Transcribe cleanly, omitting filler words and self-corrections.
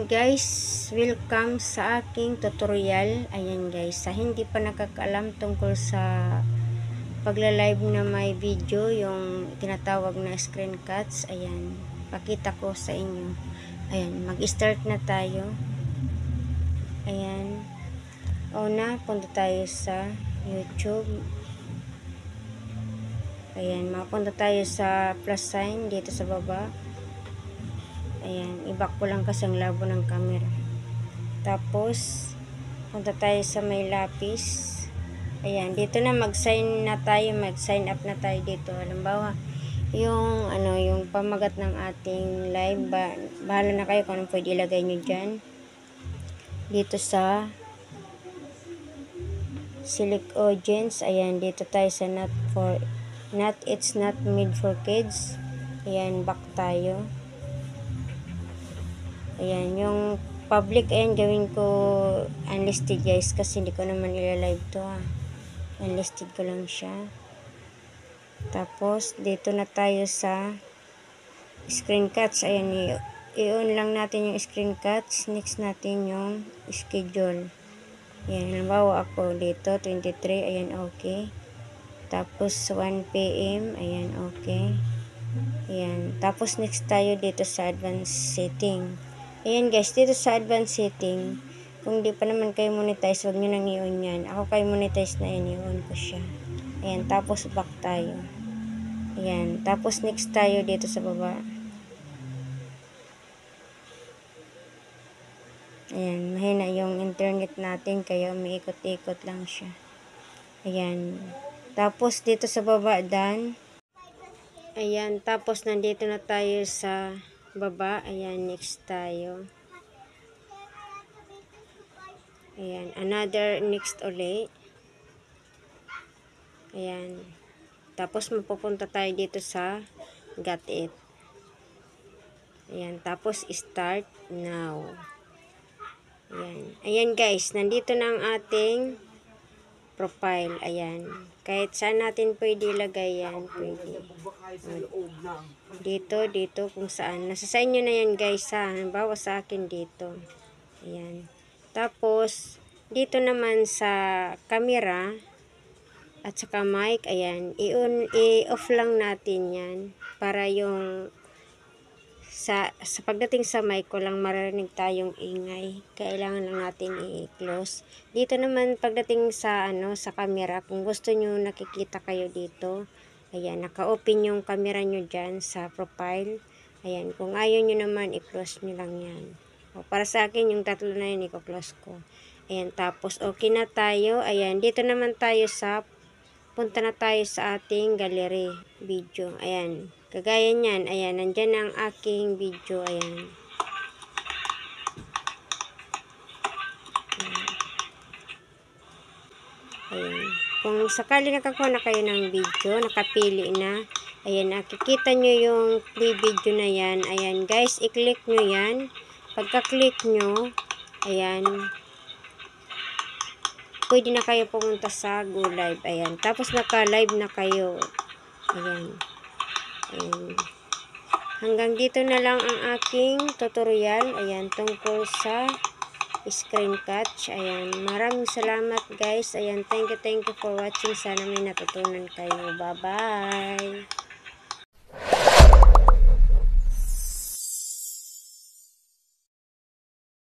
Ayan guys, welcome sa aking tutorial. Ayan guys, sa hindi pa nakakaalam tungkol sa pagla-live na may video, yung tinatawag na screencuts, ayan, pakita ko sa inyo. Ayan, mag-start na tayo. Ayan, una, punta tayo sa YouTube. Ayan, mapunta tayo sa plus sign dito sa baba. Ayan, i-back ko lang kasi ang labo ng camera. Tapos, punta tayo sa may lapis. Ayan, dito na mag-sign up na tayo dito. Halimbawa, yung pamagat ng ating live, bahala na kayo kung anong pwede ilagay nyo dyan. Dito sa select audience, ayan, dito tayo sa it's not made for kids. Ayan, back tayo. Ayan, yung public, ayan, gawin ko unlisted guys, kasi hindi ko naman ilalive to unlisted ko lang siya. Tapos, dito na tayo sa screencuts. Ayan, i-on lang natin yung screencuts. Next natin yung schedule. Ayan, halimbawa ako dito, 23, ayan, okay. Tapos, 1 PM, ayan, okay. Ayan, tapos next tayo dito sa advanced setting. Ayan guys, dito sa advanced setting, kung di pa naman kayo monetize, huwag nyo nang i-on yan. Ako kayo monetize na yan, i-on ko siya. Ayan, tapos back tayo. Ayan, tapos next tayo dito sa baba. Ayan, mahina yung internet natin, kaya umiikot-ikot lang siya. Ayan, tapos dito sa baba, done. Ayan, tapos nandito na tayo sa baba. Ayan, next tayo. Ayan, another next ulit. Ayan, tapos mapupunta tayo dito sa got it. Ayan, tapos start now. Ayan, ayan guys, nandito na ang ating profile. Ayan, kahit saan natin pwede ilagay yan, pwede. Dito, kung saan. Nasa sa inyo na yan guys ha. Halimbawa sa akin dito. Ayan. Tapos, dito naman sa camera at saka mic, ayan, i-off lang natin yan para yung sa pagdating sa mic ko lang maririnig tayong ingay. Kailangan lang natin i-close. Dito naman pagdating sa sa camera, kung gusto nyo nakikita kayo dito, ayan, naka-open yung camera nyo dyan sa profile. Ayan, kung ayaw nyo naman, i-close nyo lang yan. O, para sa akin, yung tatlo na yun, i-close ko. Ayan, tapos okay na tayo. Ayan, dito naman tayo punta na tayo sa ating gallery video. Ayan, kagaya nyan, ayan, nandyan ang aking video. Ayan. Ayan. Kung sakali nakakuha na kayo ng video, nakapili na, ayan, nakikita nyo yung play video na yan. Ayan, guys, i-click nyo yan. Pagka-click nyo, ayan, pwede na kayo pumunta sa Go Live. Ayan, tapos naka-live na kayo. Ayan. Ayan. Hanggang dito na lang ang aking tutorial. Ayan, tungkol sa screencuts. Ayan, maraming salamat guys. Ayan, thank you for watching. Sana may natutunan kayo. Bye-bye.